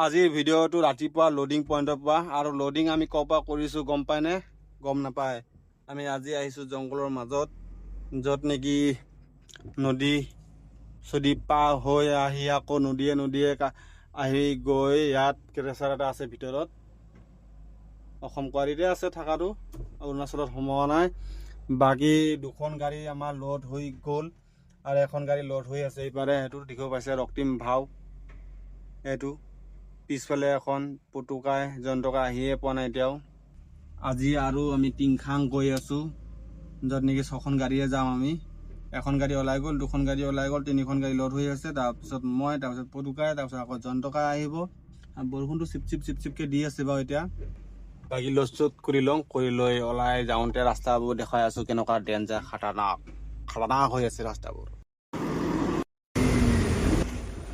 আজিৰ ভিডিঅ'টো ৰাতিপুৱা লোডিং পইণ্টৰ পৰা আৰু লোডিং আমি ক'ৰ পৰা কৰিছোঁ গম পায়নে? গম নাপায়। আমি আজি আহিছোঁ জংঘলৰ মাজত, য'ত নেকি নদী চদী পাৰ হৈ আহি আকৌ নদীয়ে আহি গৈ ইয়াত ক্ৰেচাৰ এটা আছে ভিতৰত। অসম কোৱাৰীতে আছে থকাটো, অৰুণাচলত সোমোৱা নাই। বাকী দুখন গাড়ী আমাৰ লোড হৈ গ'ল আৰু এখন গাড়ী লোড হৈ আছে এইপাৰে। সেইটো দেখিব পাইছে ৰক্তিম ভাও। এইটো পিছফালে এখন পটুকাই জন্তুকা আহিয়ে পোৱা নাই এতিয়াও। আজি আৰু আমি টিংখাং গৈ আছোঁ, য'ত নেকি 6খন গাড়ীয়ে যাম আমি। এখন গাড়ী ওলাই গ'ল, 2খন গাড়ী ওলাই গ'ল, 3খন গাড়ী লোড হৈ আছে। তাৰপিছত মই, তাৰপিছত পটুকাই, তাৰপিছত আকৌ জন্তুকা আহিব। আৰু বৰষুণটো চিপচিপকৈ দি আছে বাৰু এতিয়া। বাকী লোড চোড কৰি লওঁ, কৰি লৈ ওলাই যাওঁতে ৰাস্তাবোৰ দেখাই আছোঁ কেনেকুৱা ডেঞ্জাৰ খাটাৰনাক হৈ আছে ৰাস্তাবোৰ।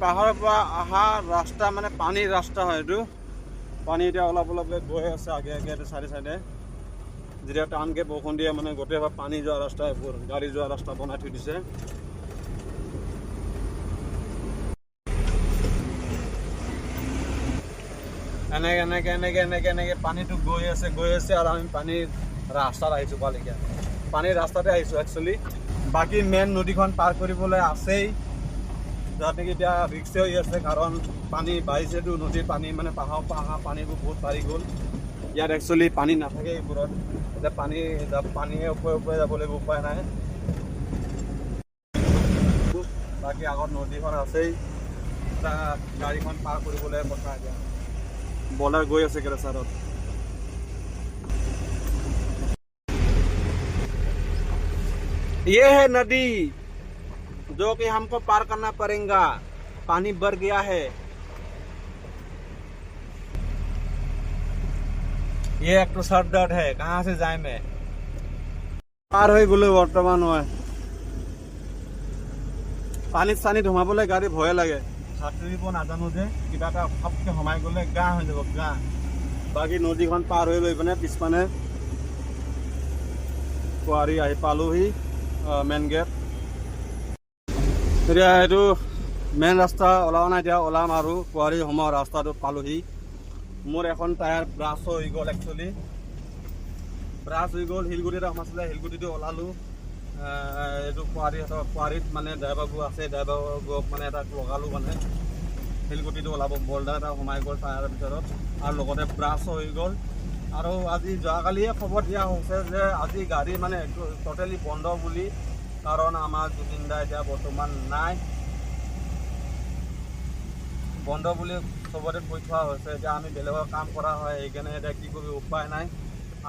পাহাৰৰ পৰা অহা ৰাস্তা মানে পানীৰ ৰাস্তা হয় এইটো। পানী এতিয়া অলপকৈ গৈ আছে আগে চাইডে। যেতিয়া টানকৈ বৰষুণ দিয়ে মানে গোটেই পানী যোৱা ৰাস্তা, এইবোৰ গাড়ী যোৱা ৰাস্তা বনাই থৈ দিছে। এনেকে পানীটো গৈ আছে আৰু আমি পানীৰ ৰাস্তাত আহিছোঁ পালিকা। পানীৰ ৰাস্তাতে আহিছোঁ একচুৱেলি। বাকী মেইন নদীখন পাৰ কৰিবলৈ আছেই, য'ত নেকি এতিয়া ৰিক্সে হৈ আছে, কাৰণ পানী বাঢ়িছেতো। নদীৰ পানী মানে পাহাৰৰ পৰা অহা পানীবোৰ বহুত বাঢ়ি গ'ল। ইয়াত একচুৱেলি পানী নাথাকে এইবোৰত। এতিয়া পানীয়ে ওপৰে যাব লাগিব, উপায় নাই। বাকী আগত নদীখন আছেই, গাড়ীখন পাৰ কৰিবলৈ কথা। এতিয়া বৰ্ডাৰ গৈ আছে ক্ৰেচাৰত। ये है नदी जो कि हमको पार करना पड़ेगा। पानी बढ़ गया है। ये एक तो सर दर्द है, कहाँ से जाए मैं? पार हो गलो बर्तमान হয়। পানীত সোমাবলৈ গাড়ী ভয় লাগে। সাঁতুৰিব নাজানো যে, কিবা এটা সবকে সোমাই গ'লে গা হৈ যাব গা। বাকী নদীখন পাৰ হৈ লৈ পিনে পিছপানে কোৱাৰী আহি পালোহি, মেইন গেট। এতিয়া এইটো মেইন ৰাস্তা ওলোৱা নাই, এতিয়া ওলাম আৰু কোৱাৰী সোমোৱা ৰাস্তাটো পালোহি। মোৰ এখন টায়াৰ ব্ৰাছ হৈ গ'ল একচুৱেলি, শিলগুটিতে সোমাইছিলে, শিলগুটিটো ওলালোঁ। এইটো কোৱাৰীত মানে ড্ৰাইভাৰবোৰ আছে, ড্ৰাইভাৰবোৰক মানে এটা লগালোঁ, মানে শিলগুটিটো ওলাব। বল্ডাৰ এটা সোমাই গ'ল টায়াৰৰ ভিতৰত আৰু লগতে ব্ৰাছ হৈ গ'ল। আৰু আজি যোৱাকালিয়ে খবৰ দিয়া হৈছে যে আজি গাড়ী মানে টোটেলি বন্ধ বুলি, কাৰণ আমাৰ জুবিন দা এতিয়া বৰ্তমান নাই, বন্ধ বুলি চবতে কৈ থোৱা হৈছে। এতিয়া আমি বেলেগৰ কাম কৰা হয়, সেইকাৰণে এতিয়া কি কৰিব উপায় নাই।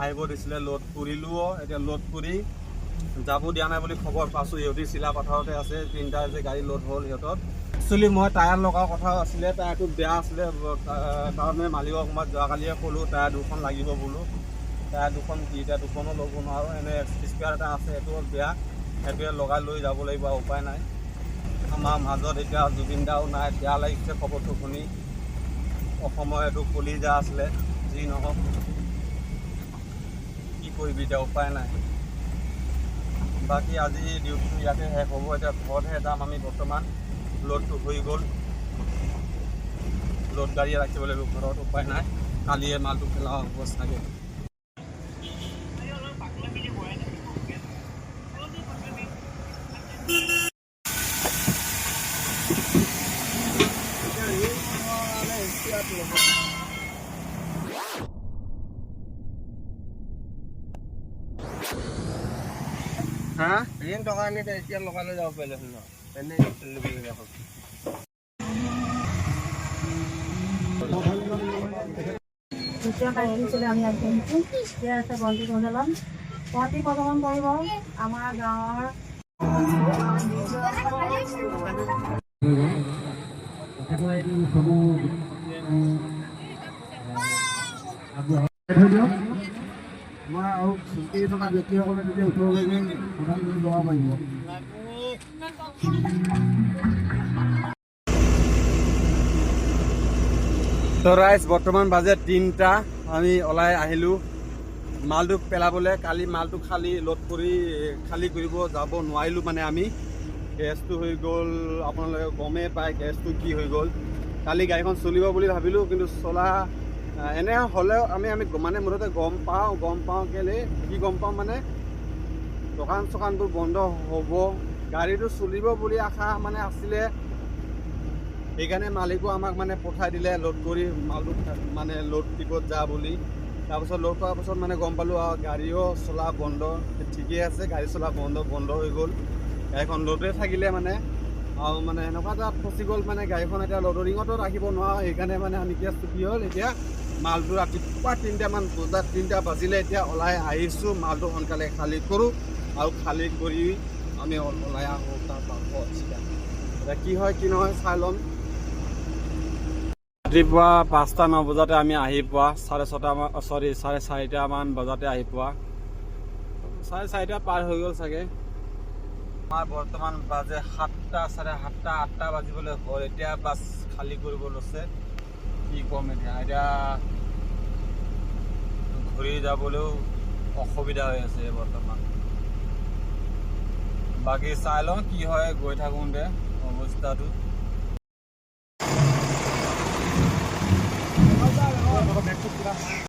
আহিব দিছিলে, লোড কৰিলোঁও। এতিয়া লোড কৰি যাব দিয়া নাই বুলি খবৰ পাইছোঁ। সিহঁতি চিলাপথাৰতে আছে, 3টা যে গাড়ী লোড হ'ল সিহঁতৰ। একচুৱেলি মই টায়াৰ লগাৰ কথা আছিলে, টায়াৰটো বেয়া আছিলে কাৰণে মালিকক মই যোৱাকালিয়ে ক'লোঁ টায়াৰ 2খন লাগিব বোলো। টায়াৰ 2খন এতিয়া 2খনো ল'ব নোৱাৰোঁ, এনে স্পেয়াৰ এটা আছে, সেইটোও বেয়া, সেইটোৱে লগাই লৈ যাব লাগিব, উপায় নাই। আমাৰ মাজত এতিয়া জুবিন দাও নাই, বেয়া লাগিছে খবৰটো শুনি। অসমৰ এইটো কলিজা আছিলে, যি নহওক কি কৰিবি এতিয়া, উপায় নাই। বাকী আজি ডিউটিটো ইয়াতে শেষ হ'ব। এতিয়া ঘৰতহে যাম আমি বৰ্তমান। লোডটো হৈ গ'ল, লোড গাড়ী ৰাখিব লাগিব ঘৰত, উপায় নাই। কালিয়ে মালটো পেলোৱা হ'ব চাগে। হা ঋণ টকা আনি এতিয়া লগাই লৈ যাব পাৰিলে হ'ল ন, এনেই দেখোন। আমি একদম বন্তি বজালাম, বন্তি প্ৰদৰ্শন কৰিব আমাৰ গাঁৱৰ মই আৰু চুটি থকা ব্যক্তিসকলে তেতিয়া উত্তৰভাৱে প্ৰদান কৰি ল'ব পাৰিব। তো ৰাইজ বৰ্তমান বাজে 3টা, আমি ওলাই আহিলোঁ মালটো পেলাবলৈ। কালি মালটো লোড কৰি খালী কৰিব যাব নোৱাৰিলোঁ, মানে আমি গেছটো হৈ গ'ল, আপোনালোকে গমেই পায় গেছটো কি হৈ গ'ল। কালি গাড়ীখন চলিব বুলি ভাবিলোঁ, কিন্তু চলা এনে হ'লেও আমি মানে মুঠতে গম পাওঁ কেলে কি গম পাওঁ মানে দোকান চোকানবোৰ বন্ধ হ'ব, গাড়ীটো চলিব বুলি আশা মানে আছিলে। সেইকাৰণে মালিকো আমাক মানে পঠাই দিলে লোড কৰি মালটো মানে লোড টিপত যা বুলি। তাৰপিছত লোড কৰাৰ পাছত মানে গম পালোঁ আৰু গাড়ীও চলা বন্ধ, ঠিকেই আছে, গাড়ী চলা বন্ধ হৈ গ'ল। গাড়ীখন লোডে থাকিলে মানে আৰু মানে এনেকুৱা এটা ফচি গ'ল মানে গাড়ীখন এতিয়া লোডিঙতো ৰাখিব নোৱাৰোঁ। সেইকাৰণে মানে আমি কেছটো কি হ'ল, এতিয়া মালটো ৰাতিপুৱা 3টা বাজিলে এতিয়া ওলাই আহিছোঁ। মালটো সোনকালে খালী কৰোঁ আৰু খালী কৰি আমি ওলাই আহোঁ তাৰপৰা এতিয়া কি হয় কি নহয় চাই ল'ম। ৰাতিপুৱা 5টা-9 বজাতে আমি আহি পোৱা, 4:30মান বজাতে আহি পোৱা, 4:30 পাৰ হৈ গ'ল চাগে। আমাৰ বৰ্তমান বাজে 7টা, 7:30, 8টা বাজিবলৈ হ'ল। এতিয়া বাছ খালী কৰিব লৈছে। কি ক'ম এতিয়া ঘূৰি যাবলৈও অসুবিধা হৈ আছে বৰ্তমান। বাকী চাই লওঁ কি হয় গৈ থাকোঁতে অৱস্থাটো।